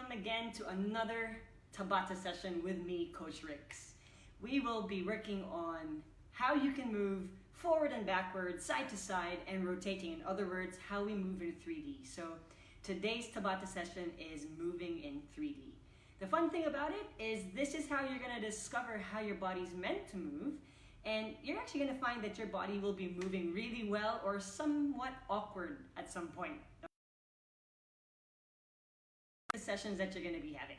welcome again to another Tabata session with me, Coach Rix. We will be working on how you can move forward and backward, side to side, and rotating. In other words, how we move in 3D. So today's Tabata session is moving in 3D. The fun thing about it is this is how you're going to discover how your body's meant to move, and you're actually going to find that your body will be moving really well or somewhat awkward at some point. The sessions that you're going to be having.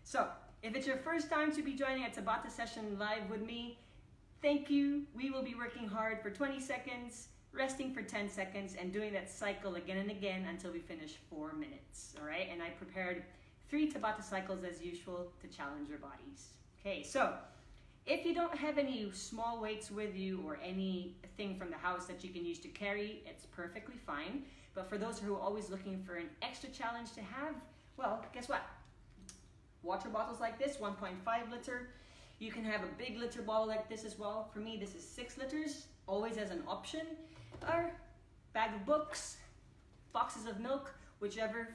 So if it's your first time to be joining a Tabata session live with me, thank you. We will be working hard for 20 seconds, resting for 10 seconds, and doing that cycle again and again until we finish 4 minutes. All right, and I prepared 3 Tabata cycles as usual to challenge your bodies. Okay, so if you don't have any small weights with you or anything from the house that you can use to carry, it's perfectly fine. But for those who are always looking for an extra challenge to have, well, guess what? Water bottles like this, 1.5 liter. You can have a big liter bottle like this as well. For me, this is 6 liters, always as an option. Or bag of books, boxes of milk, whichever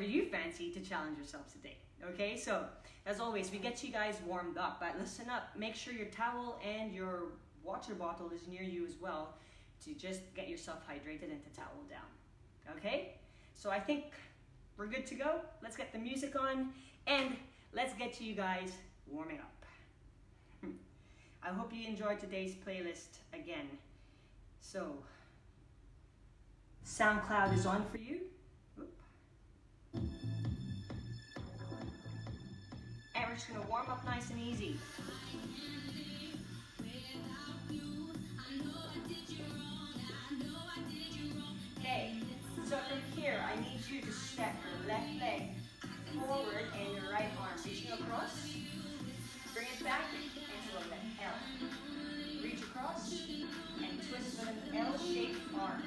you fancy to challenge yourselves today. Okay, so as always, we get you guys warmed up, but listen up. Make sure your towel and your water bottle is near you as well to just get yourself hydrated and to towel down. Okay, so I think we're good to go. Let's get the music on and let's get you guys warming up. I hope you enjoyed today's playlist again. So, SoundCloud is on for you. And we're just going to warm up nice and easy. Okay, so from here, I need you to step your left leg forward and your right arm reaching across. Bring it back into a left L. Reach across and twist with an L-shaped arm.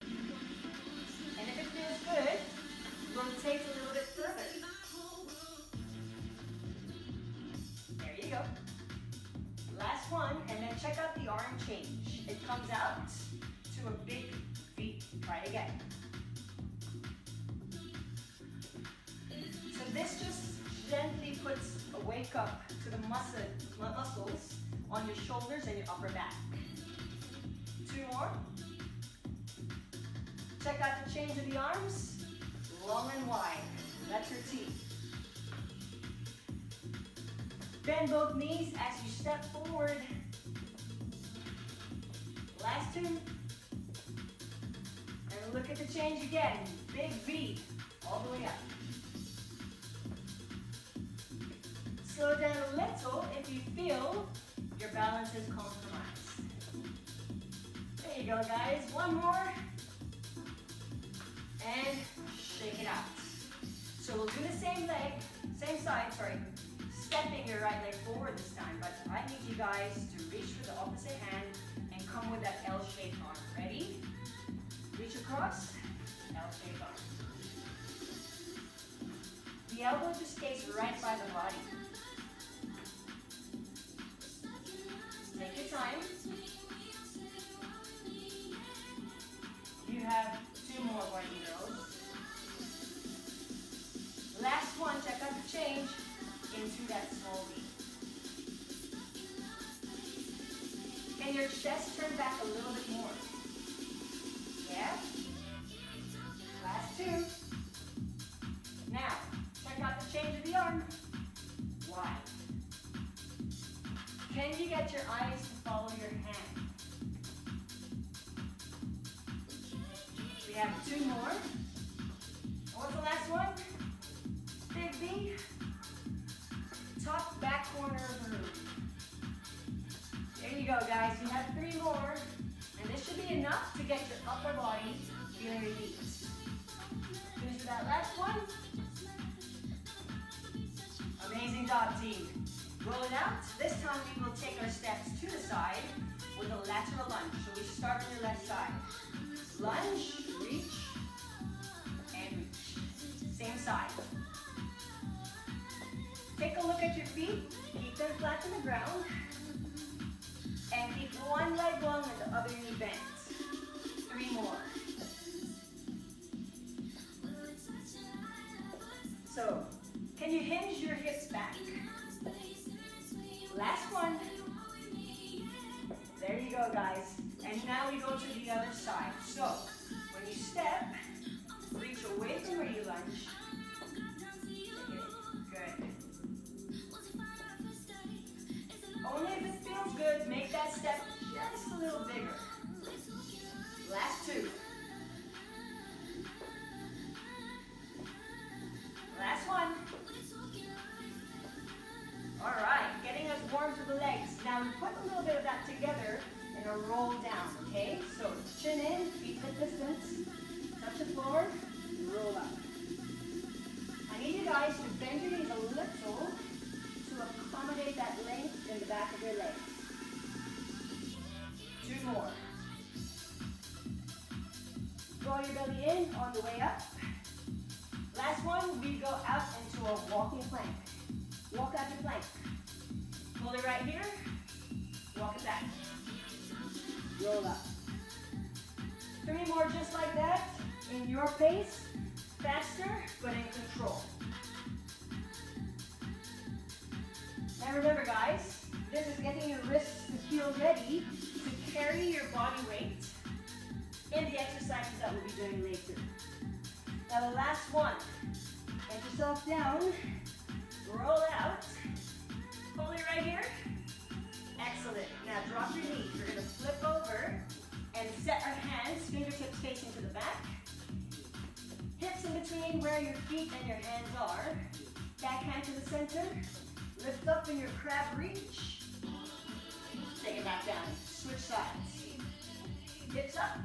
And if it feels good, rotate a little bit further. There you go. Last one, and then check out the arm change. It comes out to a big V. Try it again. So this just gently puts a wake up to the muscles on your shoulders and your upper back. 2 more. Check out the change of the arms. Long and wide. That's your T. Bend both knees as you step forward. Last 2. And look at the change again. Big V. All the way up. Slow down a little if you feel your balance is compromised. There you go, guys. 1 more. And shake it out. So we'll do the same side, stepping your right leg forward this time, but I need you guys to reach for the opposite hand and come with that L-shaped arm. Ready? Reach across, L-shaped arm. The elbow just stays right by the body. Take your time. You have 2 more, boys and girls. Last one, check out the change into that small V. Can your chest turn back a little bit more? Yeah? Last 2. Now, check out the change of the arm. Wide. Can you get your eyes to follow your hand? We have 2 more. What's the last one? Big V. Top back corner of the room. There you go, guys. You have 3 more. And this should be enough to get your upper body feeling released. Finish with that last one. Amazing job, team. Roll it out. This time we will take our steps to the side with a lateral lunge. So we start on your left side. Lunge, reach, and reach. Same side. Take a look at your feet. Keep them flat on the ground. And keep one leg long and the other knee bent. 3 more. So, can you hinge your hips back? Last one. There you go, guys. And now we go to the other side. So, when you step, reach away from where you lunge. Good. Only if it feels good, make that step just a little bigger. Last two. Last one. All right, getting us warm to the legs. Now we put a little bit of that together in a roll down, okay? So chin in, feet hip distance, touch the floor, roll up. I need you guys to bend your knees a little to accommodate that length in the back of your legs. Two more. Draw your belly in on the way up. Last one, we go out into a walking plank. Walk out your plank. Hold it right here. Walk it back. Roll up. Three more just like that. In your pace. Faster, but in control. Now remember, guys, this is getting your wrists to feel ready to carry your body weight in the exercises that we'll be doing later. Now the last one. Get yourself down. Roll out. Hold it right here. Excellent. Now drop your knees. We're going to flip over and set our hands, fingertips facing to the back. Hips in between where your feet and your hands are. Back hand to the center. Lift up in your crab reach. Take it back down. Switch sides. Hips up.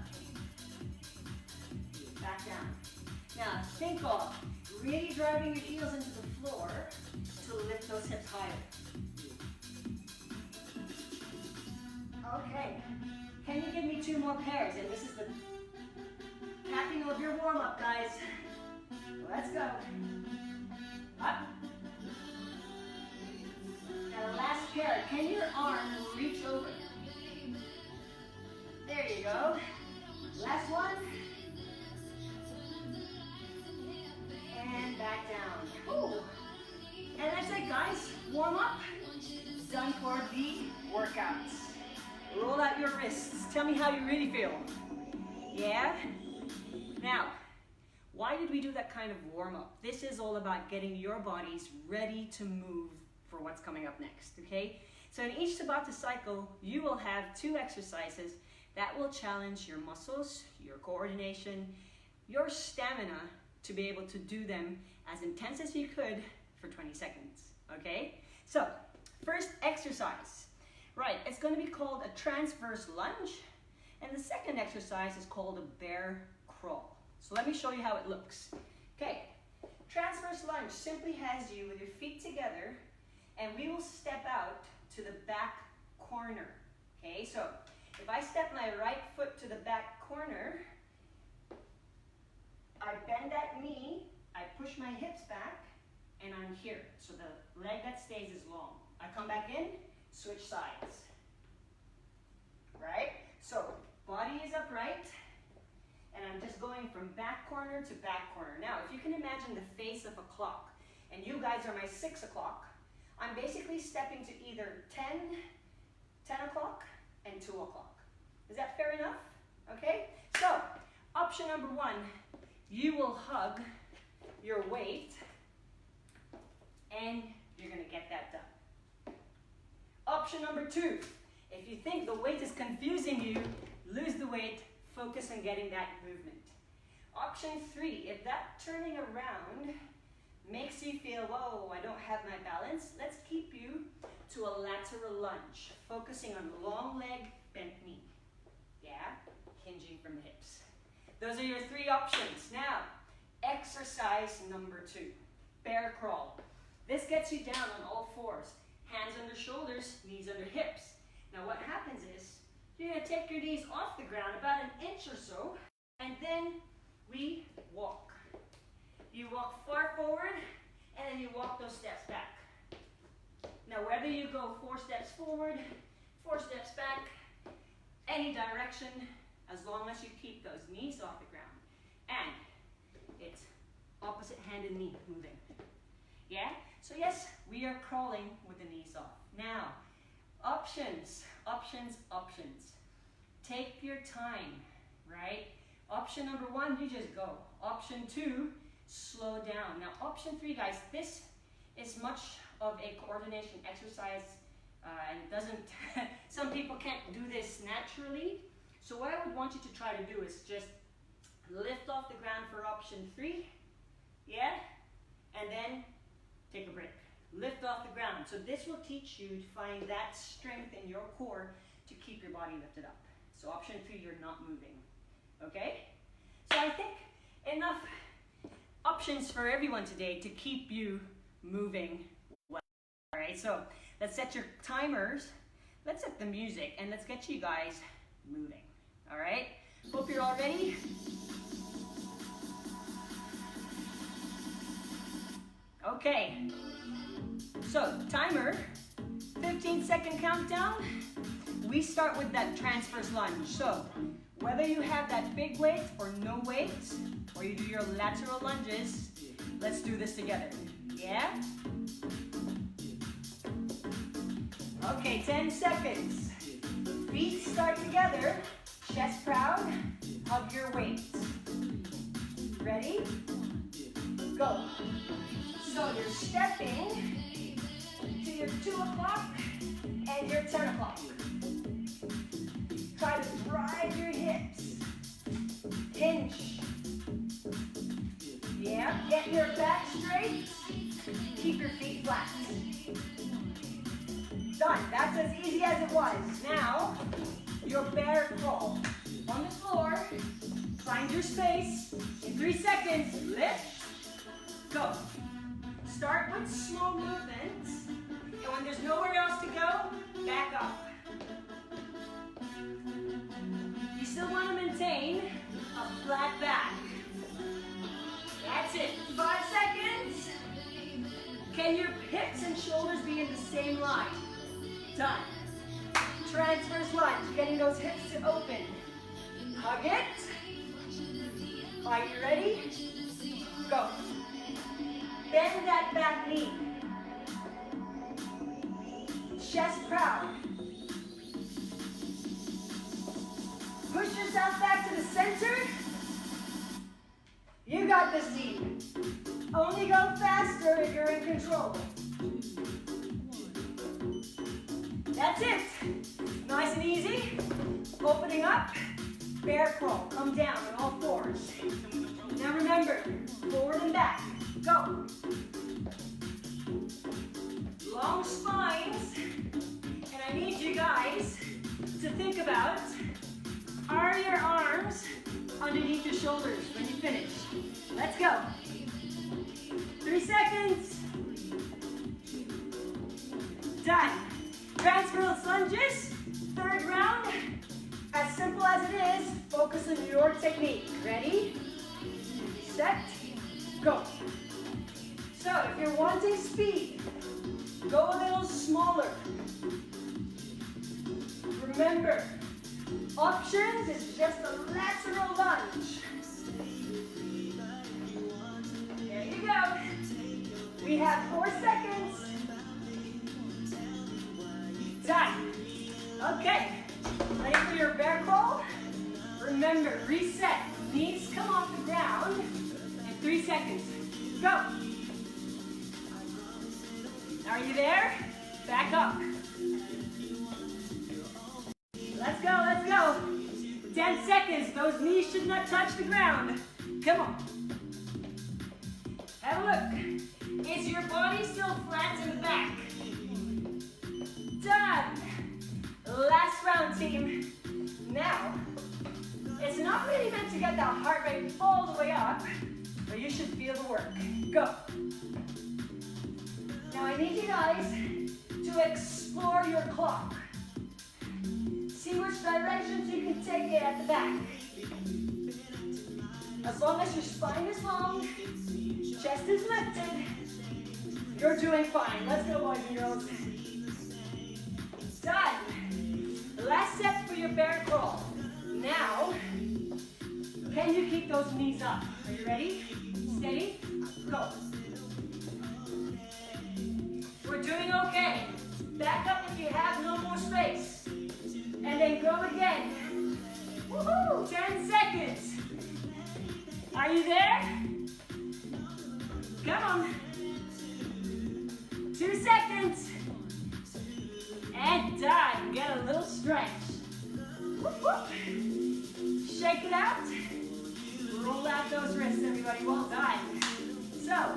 Back down. Now think of really driving your heels into the floor to lift those hips higher. Okay. Can you give me two more pairs? And this is the capping of your warm-up, guys. Let's go. Up. Now the last pair. Can your arm reach over? There you go. Last one. And back down. Ooh. And that's it, guys. Warm up. Done for the workouts. Roll out your wrists. Tell me how you really feel. Yeah? Now, why did we do that kind of warm up? This is all about getting your bodies ready to move for what's coming up next, okay? So in each Tabata cycle, you will have 2 exercises that will challenge your muscles, your coordination, your stamina to be able to do them as intense as you could for 20 seconds, okay? So, first exercise. Right, it's going to be called a transverse lunge, and the second exercise is called a bear crawl. So let me show you how it looks. Okay, transverse lunge simply has you with your feet together, and we will step out to the back corner. Okay, so if I step my right foot to the back corner, I bend that knee, I push my hips back, and I'm here. So the leg that stays is long. I come back in, switch sides. Right? So body is upright, and I'm just going from back corner to back corner. Now, if you can imagine the face of a clock, and you guys are my 6 o'clock, I'm basically stepping to either 10 o'clock, and 2 o'clock. Is that fair enough? Okay? So, option number 1, you will hug your weight, and you're going to get that done. Option number 2, if you think the weight is confusing you, lose the weight, focus on getting that movement. Option 3, if that turning around makes you feel, whoa, I don't have my balance, let's keep you to a lateral lunge, focusing on long leg, bent knee. Yeah, hinging from the hips. Those are your 3 options. Now, exercise number 2, bear crawl. This gets you down on all fours. Hands under shoulders, knees under hips. Now what happens is, you're going to take your knees off the ground about an inch or so, and then we walk. You walk far forward, and then you walk those steps back. Now whether you go 4 steps forward, 4 steps back, any direction, as long as you keep those knees off the ground. And it's opposite hand and knee moving. Yeah? So yes, we are crawling with the knees off. Now, options, options, options. Take your time, right? Option number 1, you just go. Option 2, slow down. Now, option 3, guys, this is much of a coordination exercise, and doesn't, some people can't do this naturally. So what I would want you to try to do is just lift off the ground for option 3, yeah? And then take a break. Lift off the ground. So this will teach you to find that strength in your core to keep your body lifted up. So option 3, you're not moving, okay? So I think enough options for everyone today to keep you moving well. All right, so let's set your timers, let's set the music, and let's get you guys moving. All right, hope you're all ready. Okay, so timer, 15-second countdown. We start with that transverse lunge. So whether you have that big weight or no weight, or you do your lateral lunges, let's do this together. Yeah? Okay, 10 seconds. Feet start together, chest proud, hug your weight. Ready? Go. So you're stepping to your 2 o'clock and your 10 o'clock. Try to drive your hips. Hinge. Yeah, get your back straight. Keep your feet flat. Done. That's as easy as it was. Now, your bear crawl. On the floor, find your space. In 3 seconds, lift, go. Start with small movements, and when there's nowhere else to go, back up. You still want to maintain a flat back. That's it. 5 seconds. Can your hips and shoulders be in the same line? Done. Transverse lunge, getting those hips to open. Hug it. Are you ready? Go. Bend that back knee. Chest proud. Push yourself back to the center. You got this, team. Only go faster if you're in control. That's it. Nice and easy. Opening up. Bear crawl. Come down on all fours. Now remember, forward and back. Go. Long spines. And I need you guys to think about, are your arms underneath your shoulders when you finish? Let's go. 3 seconds. Done. Transverse lunges, 3rd round. As simple as it is, focus on your technique. Ready? Set, go. So if you're wanting speed, go a little smaller. Remember, options is just a lateral lunge. There you go. We have 4 seconds. Done. Okay. Ready for your bear crawl? Remember, reset. Knees come off the ground in 3 seconds. Go. Are you there? Back up. Let's go, let's go. 10 seconds. Those knees should not touch the ground. Come on. Have a look. Is your body still flat in the back? Done. Last round, team. Now, it's not really meant to get that heart rate all the way up, but you should feel the work. Go. Now I need you guys to explore your clock. See which directions you can take it at the back. As long as your spine is long, chest is lifted, you're doing fine. Let's go, boys and girls. Done. Last set for your bear crawl. Now, can you keep those knees up? Are you ready? Steady. Go. Back up if you have no more space. And then go again. Woohoo! 10 seconds. Are you there? Come on. 2 seconds. And done. Get a little stretch. Whoop, whoop. Shake it out. Roll out those wrists, everybody. Well done. So,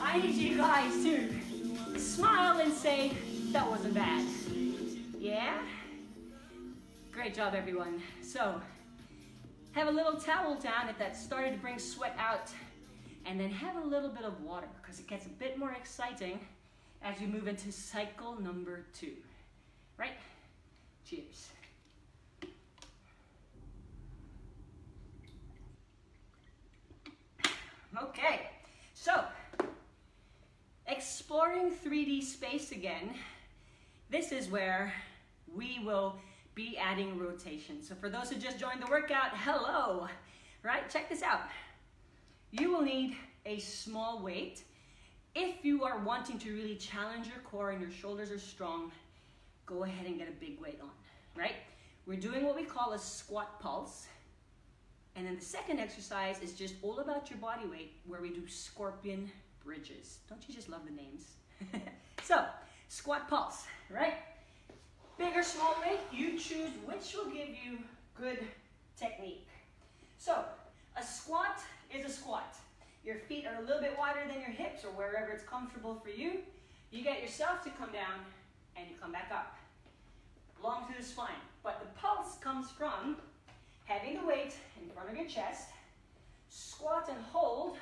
I need you guys to smile and say, that wasn't bad. Yeah? Great job, everyone. So, have a little towel down if that started to bring sweat out. And then have a little bit of water, because it gets a bit more exciting as you move into cycle number 2. Right? Cheers. Okay, so exploring 3D space again. This is where we will be adding rotation. So for those who just joined the workout, hello, right? Check this out. You will need a small weight. If you are wanting to really challenge your core and your shoulders are strong, go ahead and get a big weight on, right? We're doing what we call a squat pulse. And then the second exercise is just all about your body weight, where we do scorpion bridges. Don't you just love the names? So, squat pulse, right? Big or small weight, you choose which will give you good technique. So, a squat is a squat. Your feet are a little bit wider than your hips, or wherever it's comfortable for you. You get yourself to come down and you come back up. Long through the spine. But the pulse comes from having the weight in front of your chest, squat and hold,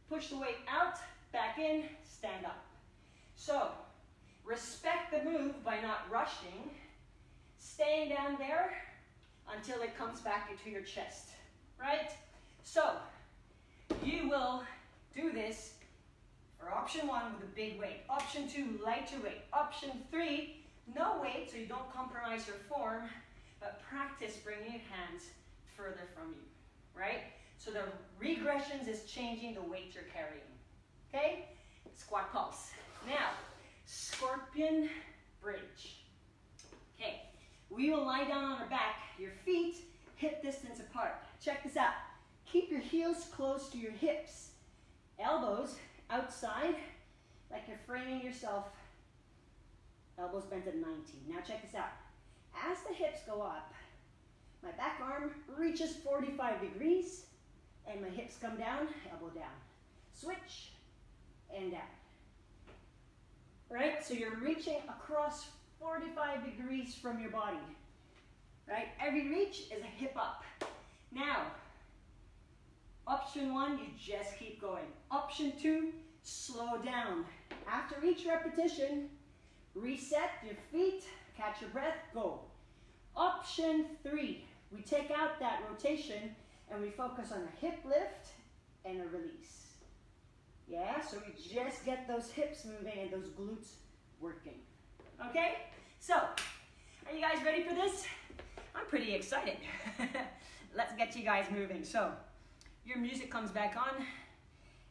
push the weight out, back in, stand up. So, respect the move by not rushing, staying down there until it comes back into your chest, right? So, you will do this for option 1 with a big weight, option 2, lighter weight, option 3, no weight so you don't compromise your form, but practice bringing your hands further from you, right? So the regressions is changing the weight you're carrying, okay? Squat pulse. Now, scorpion bridge. Okay, we will lie down on our back, your feet hip distance apart. Check this out. Keep your heels close to your hips. Elbows outside, like you're framing yourself. Elbows bent at 90. Now check this out. As the hips go up, my back arm reaches 45 degrees, and my hips come down, elbow down. Switch, and down. Right? So you're reaching across 45 degrees from your body. Right? Every reach is a hip up. Now, option 1, you just keep going. Option 2, slow down. After each repetition, reset your feet, catch your breath, go. Option 3, we take out that rotation and we focus on a hip lift and a release. Yeah, so we just get those hips moving and those glutes working. Okay, so are you guys ready for this? I'm pretty excited. Let's get you guys moving. So your music comes back on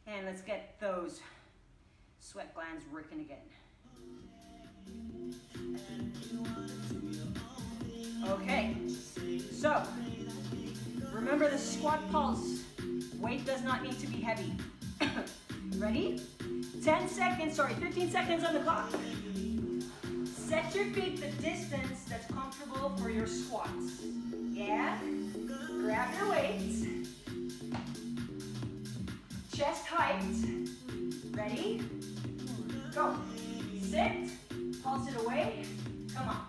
and let's get those sweat glands working again. Okay, so remember the squat pulse. Weight does not need to be heavy. Ready? 15 seconds on the clock. Set your feet the distance that's comfortable for your squats. Yeah? Grab your weights. Chest height. Ready? Go. Sit. Pulse it away. Come on.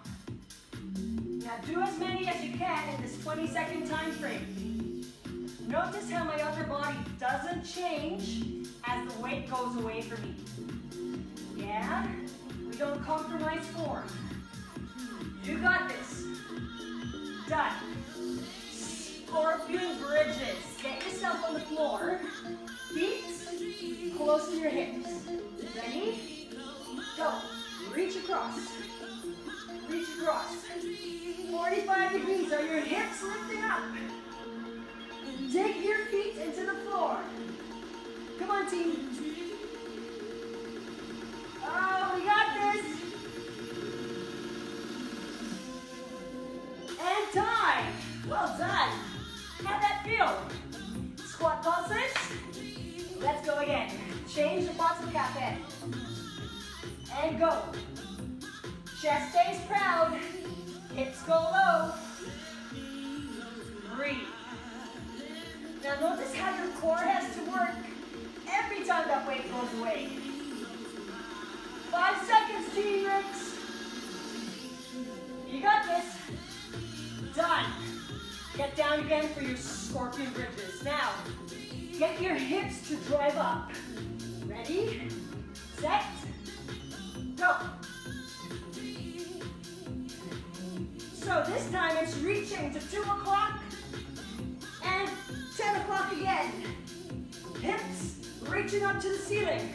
Now do as many as you can in this 20-second time frame. Notice how my upper body doesn't change as the weight goes away from me. Yeah? We don't compromise form. You got this. Done. Scorpion bridges. Get yourself on the floor. Feet close to your hips. Ready? Go. Reach across. Reach across. 45 degrees. Are your hips lifting up? Dig your feet into the floor. Come on, team. Oh, we got this. Change the bottom cap in. And go. Chest stays proud. Hips go low. Breathe. Now notice how your core has to work every time that weight goes away. 5 seconds, Team Rix. You got this. Done. Get down again for your scorpion bridges. Now, get your hips to drive up. Ready? Set. Go. So this time it's reaching to 2 o'clock and 10 o'clock again. Hips reaching up to the ceiling.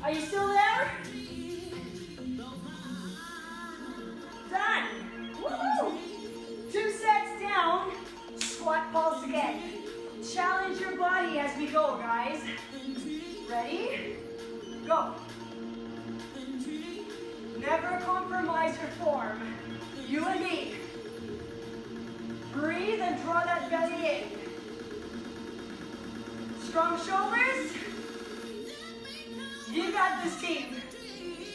Are you still there? Done. Woo! 2 sets down. Squat pulse again. Challenge your body as we go, guys. Ready? Go. Never compromise your form. You and me. Breathe and draw that belly in. Strong shoulders. You got this, team.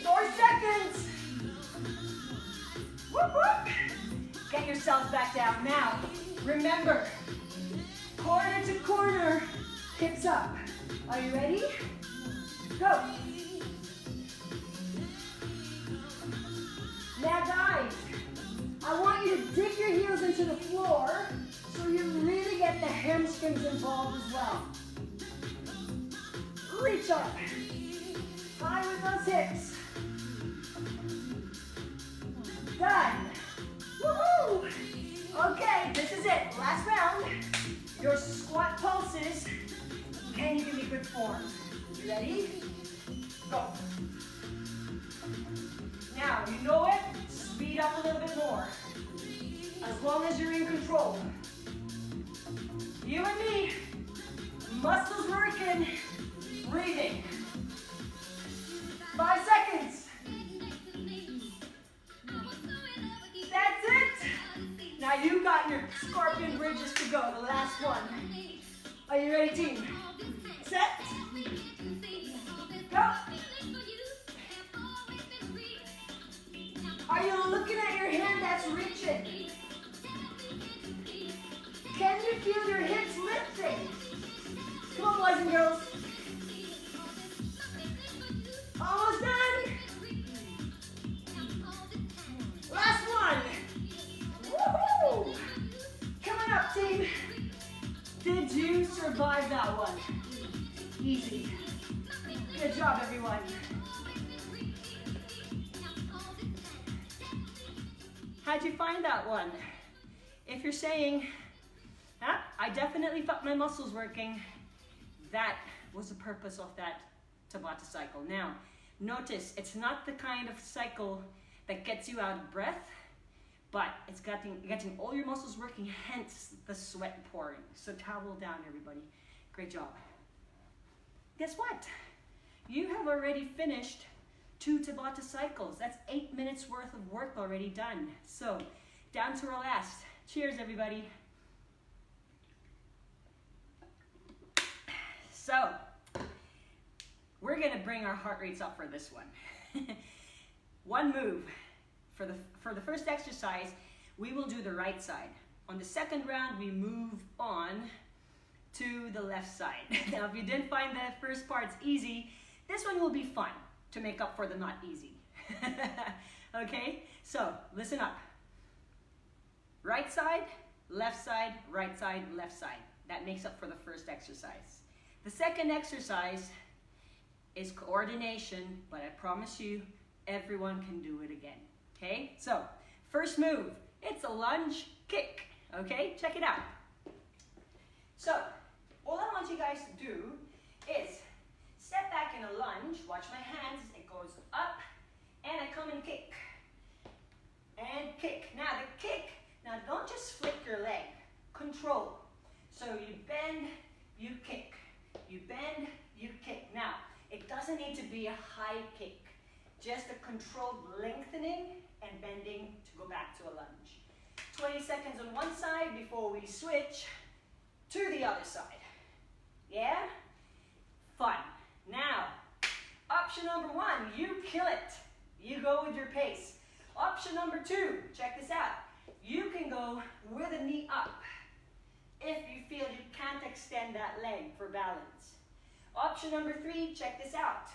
4 seconds. Whoop, whoop. Get yourself back down. Now, remember, corner to corner, hips up. Are you ready? Go. Now guys, I want you to dig your heels into the floor so you really get the hamstrings involved as well. Reach up. High with those hips. Done. Woohoo! Okay, this is it. Last round. Your squat pulses. Can you give me good form? You ready? Go. Now, you know it. Speed up a little bit more. As long as you're in control. You and me. Muscles working. Breathing. 5 seconds. That's it. Now you got your scorpion bridges to go. The last one. Are you ready, team? Set. Go. Are you looking at your hand that's reaching? Can you feel your hips lifting? Come on, boys and girls. Almost done. Last one. Woohoo! Coming up, team. Did you survive that one? Easy. Good job, everyone. How'd you find that one? If you're saying, ah, I definitely felt my muscles working, that was the purpose of that Tabata cycle. Now, notice it's not the kind of cycle that gets you out of breath, but it's getting all your muscles working, hence the sweat pouring. So towel down, everybody. Great job. Guess what? You have already finished 2 Tabata cycles. That's 8 minutes worth of work already done. So, down to our last. Cheers, everybody. So, we're gonna bring our heart rates up for this one. One move. For the first exercise, we will do the right side. On the second round, we move on to the left side. Now, if you didn't find the first parts easy, this one will be fun to make up for the not easy. Okay, so listen up. Right side, left side, right side, left side. That makes up for the first exercise. The second exercise is coordination, but I promise you, everyone can do it again. Okay, so first move, it's a lunge kick. Okay, check it out. So, all I want you guys to do is step back in a lunge, watch my hands, it goes up, and I come and kick. And kick. Now the kick, now don't just flick your leg, control. So you bend, you kick. You bend, you kick. Now, it doesn't need to be a high kick, just a controlled lengthening and bending to go back to a lunge. 20 seconds on one side before we switch to the other side. Yeah? Option number one, you kill it. You go with your pace. Option number two, check this out. You can go with a knee up if you feel you can't extend that leg for balance. Option number three, check this out.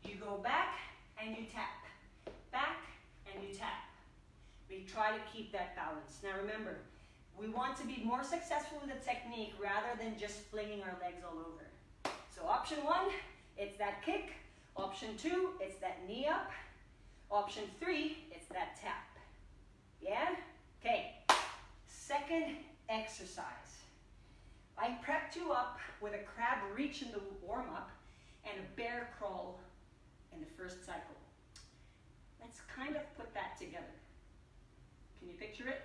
You go back and you tap. Back and you tap. We try to keep that balance. Now remember, we want to be more successful with the technique rather than just flinging our legs all over. So option one, it's that kick. Option two, it's that knee up. Option three, it's that tap. Yeah? Okay. Second exercise. I prepped you up with a crab reach in the warm-up and a bear crawl in the first cycle. Let's kind of put that together. Can you picture it?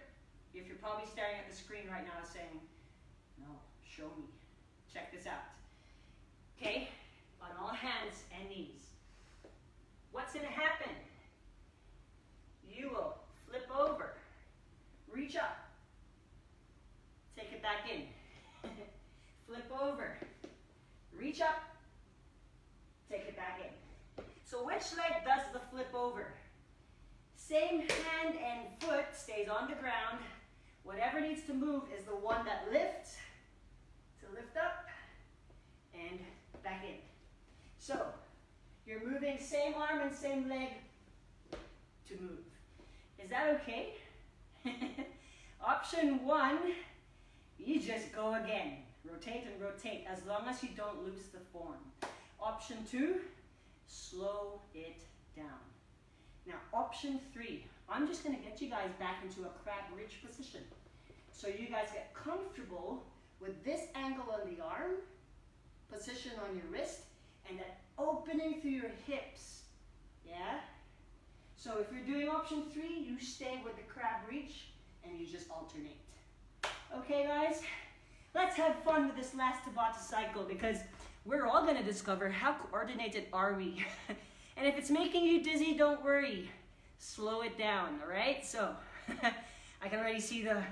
If you're probably staring at the screen right now saying, no, show me. Check this out. Okay, on all hands and knees. What's going to happen? You will flip over, reach up, take it back in. Flip over, reach up, take it back in. So which leg does the flip over? Same hand and foot stays on the ground. Whatever needs to move is the one that lifts, to lift up and back in. So you're moving same arm and same leg to move. Is that okay? Option one, you just go again. Rotate and rotate as long as you don't lose the form. Option two, slow it down. Now option three, I'm just going to get you guys back into a crab reach position. So you guys get comfortable with this angle on the arm, position on your wrist, and that opening through your hips. Yeah? So if you're doing option three, you stay with the crab reach and you just alternate. Okay guys? Let's have fun with this last Tabata cycle because we're all going to discover how coordinated are we. And if it's making you dizzy, don't worry. Slow it down, all right? So I can already see the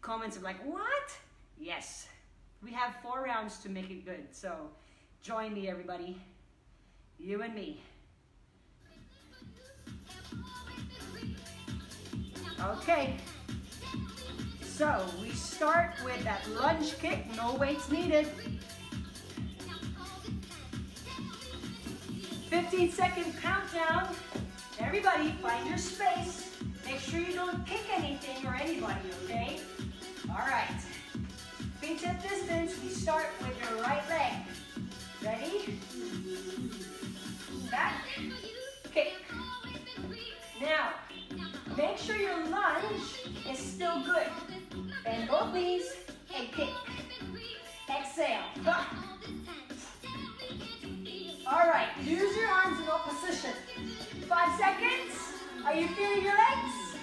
comments of like, what? Yes. We have 4 rounds to make it good. So join me, everybody. You and me. Okay. So we start with that lunge kick, no weights needed. 15-second countdown. Everybody find your space. Make sure you don't kick anything or anybody, okay? All right. Feet at distance, we start with your right leg. Ready? Back, kick. Now, make sure your lunge is still good. Bend both knees and kick. Exhale. All right, use your arms in opposition. 5 seconds. Are you feeling your legs?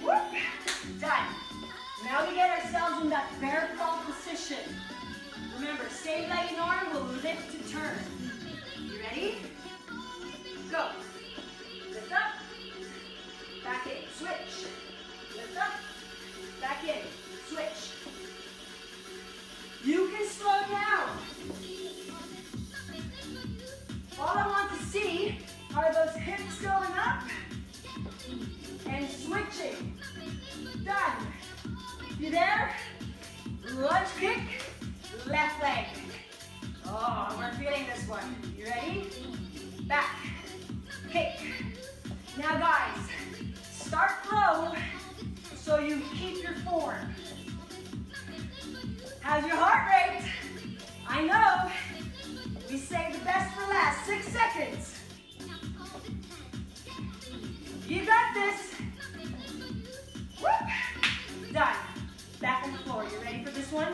Whoop. Done. Now we get ourselves in that bear crawl position. Remember, same leg and arm will lift to turn. You ready? Go. Lift up. Back in. Switch. Lift up. Back in. Switch. You can slow down. All I want to see are those hips going up and switching. Done. You there? Lunge kick, left leg. Oh, we're feeling this one. You ready? Back, kick. Now guys, start low so you keep your form. How's your heart rate? I know. We save the best for last. 6 seconds. You got this. Whoop. Done. Back on the floor. You ready for this one?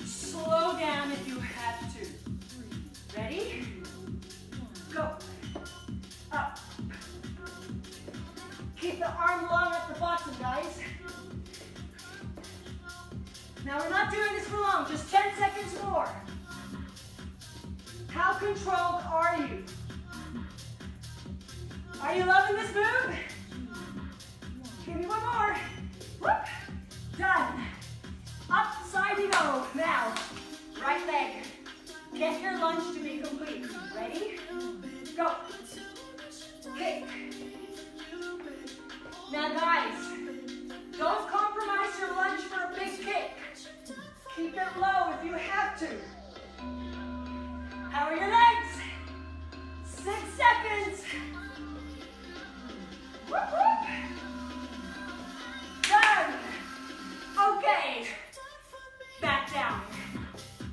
Slow down if you have to. Ready? Go. Up. Keep the arm long at the bottom, guys. Now we're not doing this for long. Just 10 seconds more. How controlled are you? Are you loving this move? Give me one more. Whoop. Done. Up, side you go. Now, right leg. Get your lunge to be complete. Ready? Go. Kick. Now guys, don't compromise your lunge for a big kick. Keep it low if you have to. How are your legs? 6 seconds. Whoop, whoop. Done. Okay. Back down.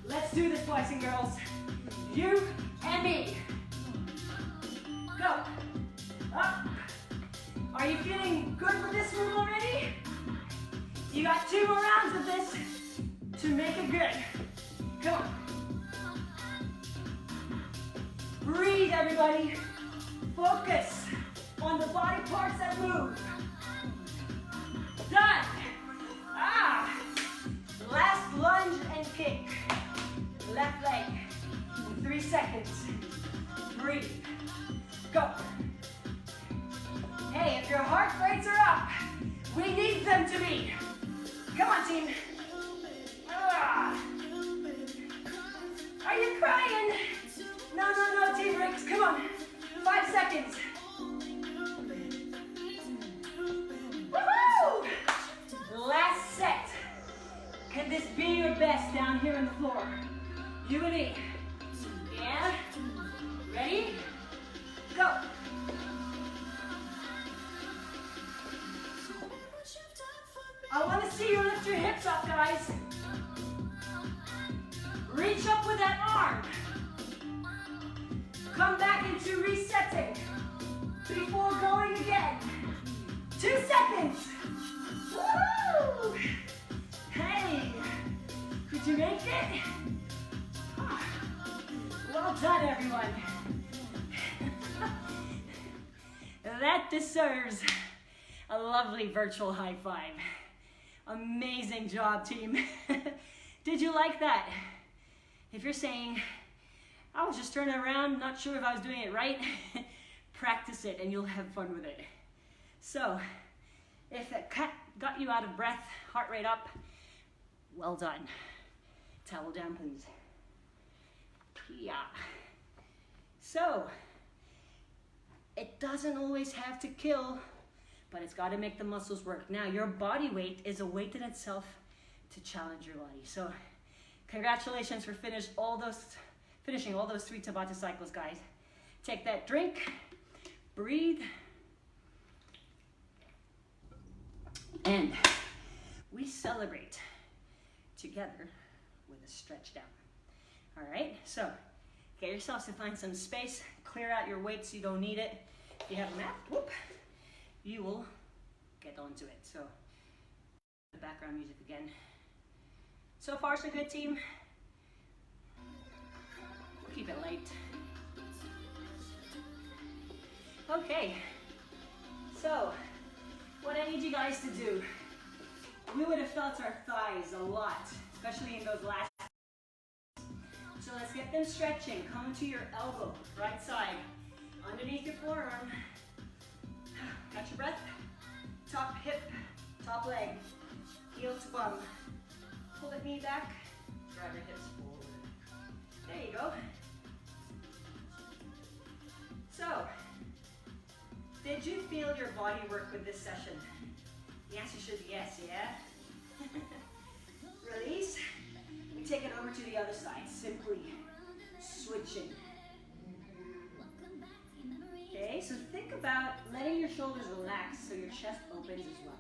Let's do this, boys and girls. You and me. Go. Up. Are you feeling good with this move already? You got 2 more rounds of this to make it good. Come on. Breathe, everybody. Focus on the body parts that move. Done. Last lunge and kick. Left leg. 3 seconds. Breathe. Go. Hey, if your heart rates are up, we need them to be. Come on, team. Are you crying? No, Team Rix. Come on. 5 seconds. Woohoo! Last set. Can this be your best down here on the floor? You and me. Yeah? Ready? Go. I want to see you lift your hips up, guys. Reach up with that arm. Come back into resetting before going again. 2 seconds. Woo! Hey, could you make it? Well done, everyone. That deserves a lovely virtual high five. Amazing job, team. Did you like that? If you're saying, I was just turning around, not sure if I was doing it right, practice it and you'll have fun with it. So, if it got you out of breath, heart rate up, well done. Towel down, please. Yeah. So, it doesn't always have to kill, but it's got to make the muscles work. Now, your body weight is a weight in itself to challenge your body. So, congratulations for finishing all those 3 Tabata cycles, guys. Take that drink, breathe, and we celebrate together with a stretch down. All right, so get yourselves to find some space, clear out your weight so you don't need it. If you have a mat, whoop, you will get onto it. So, the background music again. So far, so good, team. Keep it light. Okay, so what I need you guys to do, we would have felt our thighs a lot, especially in those last. So let's get them stretching. Come to your elbow, right side, underneath your forearm. Catch your breath. Top hip, top leg, heel to bum. Pull the knee back, drive your hips forward. There you go. So, did you feel your body work with this session? The answer should be yes, yeah? Release. We take it over to the other side, simply switching. Okay, so think about letting your shoulders relax so your chest opens as well.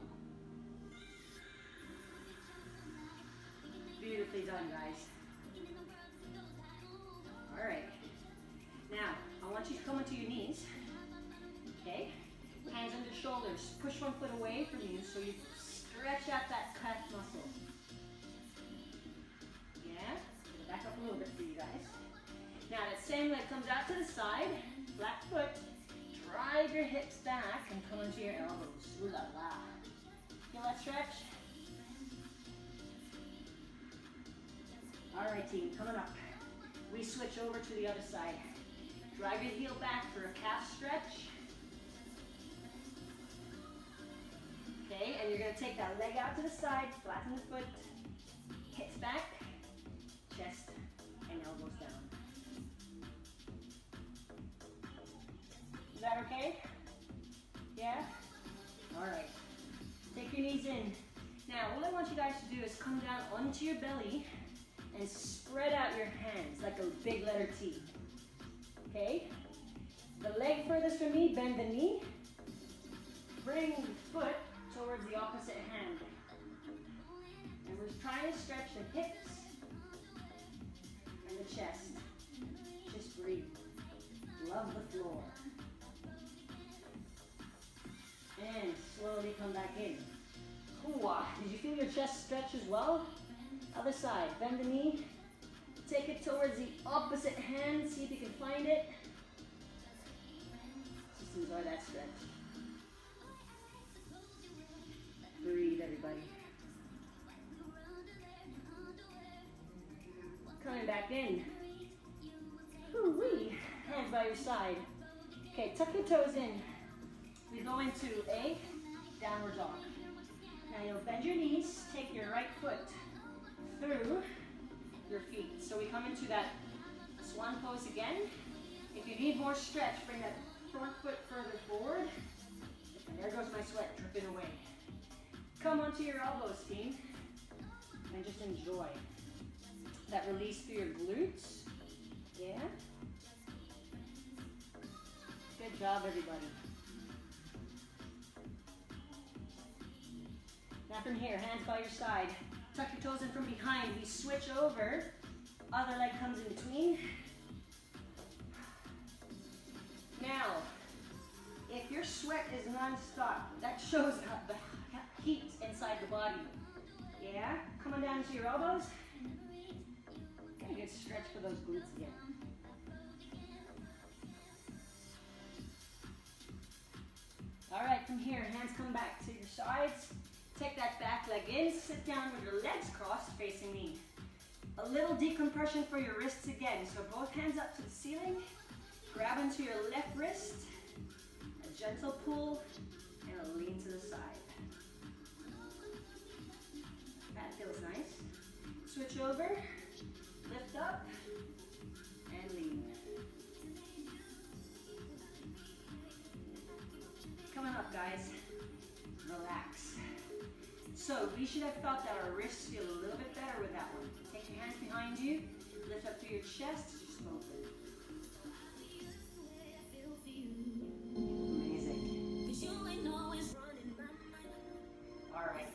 Beautifully done, guys. All right. Now, I want you to come onto your knees. Okay? Hands under shoulders. Push one foot away from you so you stretch out that calf muscle. Yeah? Back up a little bit for you guys. Now, that same leg comes out to the side. Flat foot. Drive your hips back and come onto your elbows. Ooh la la. Feel that stretch? All right, team, coming up. We switch over to the other side. Drive your heel back for a calf stretch. Okay, and you're going to take that leg out to the side, flatten the foot, hips back, chest, and elbows down. come down onto your belly and spread out your hands like a big letter T. Okay? The leg furthest from me, bend the knee. Bring the foot towards the opposite hand. And we're trying to stretch the hips and the chest. Just breathe. Love the floor. And slowly come back in. Ooh-ah. Did you feel your chest stretch as well? Other side. Bend the knee. Take it towards the opposite hand. See if you can find it. Just enjoy that stretch. Breathe, everybody. Coming back in. Woo-wee. Hands by your side. Okay, tuck your toes in. We go into a downward dog. Now you'll bend your knees, take your right foot through your feet. So we come into that swan pose again. If you need more stretch, bring that front foot further forward. And there goes my sweat dripping away. Come onto your elbows, team. And just enjoy that release through your glutes. Yeah? Good job, everybody. Now from here, hands by your side. Tuck your toes in from behind. We switch over. Other leg comes in between. Now, if your sweat is non-stop, that shows the heat inside the body. Yeah? Come on down to your elbows. Get a good stretch for those glutes again. All right, from here, hands come back to your sides. Take that back leg in, sit down with your legs crossed facing me. A little decompression for your wrists again. So both hands up to the ceiling, grab into your left wrist, a gentle pull, and a lean to the side. That feels nice. Switch over, lift up, and lean. Coming up, guys. Relax. So we should have felt that our wrists feel a little bit better with that one. Take your hands behind you, lift up through your chest, just open. Amazing. All right.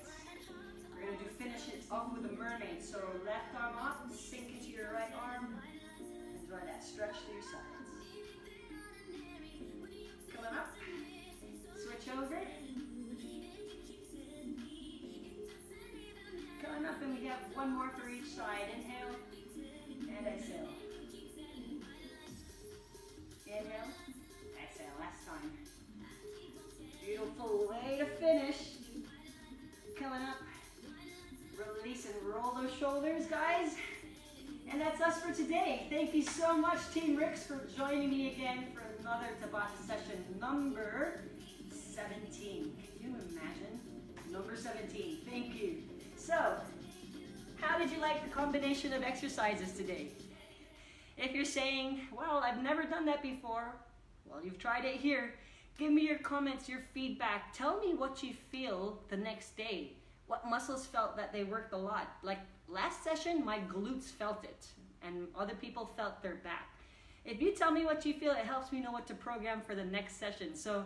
We're going to finish it off with a mermaid. So left arm up, sink into your right arm. Enjoy that stretch through your sides. Coming up. Switch over. Coming up, and we have one more for each side. Inhale and exhale. Inhale, exhale. Last time. Beautiful way to finish. Coming up. Release and roll those shoulders, guys. And that's us for today. Thank you so much, Team Rix, for joining me again for another Tabata session number 17. Can you imagine? Number 17. Thank you. So, how did you like the combination of exercises today? If you're saying, well, I've never done that before, well, you've tried it here. Give me your comments, your feedback. Tell me what you feel the next day. What muscles felt that they worked a lot. Like last session, my glutes felt it, and other people felt their back. If you tell me what you feel, it helps me know what to program for the next session. So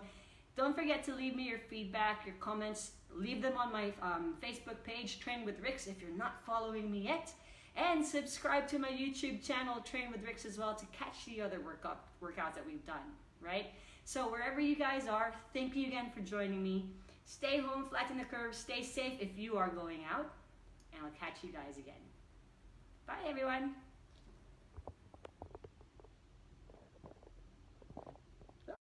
don't forget to leave me your feedback, your comments. Leave them on my Facebook page, Train with Rix, if you're not following me yet. And subscribe to my YouTube channel, Train with Rix, as well, to catch the other workouts that we've done, right? So wherever you guys are, thank you again for joining me. Stay home, flatten the curve, stay safe if you are going out, and I'll catch you guys again. Bye, everyone.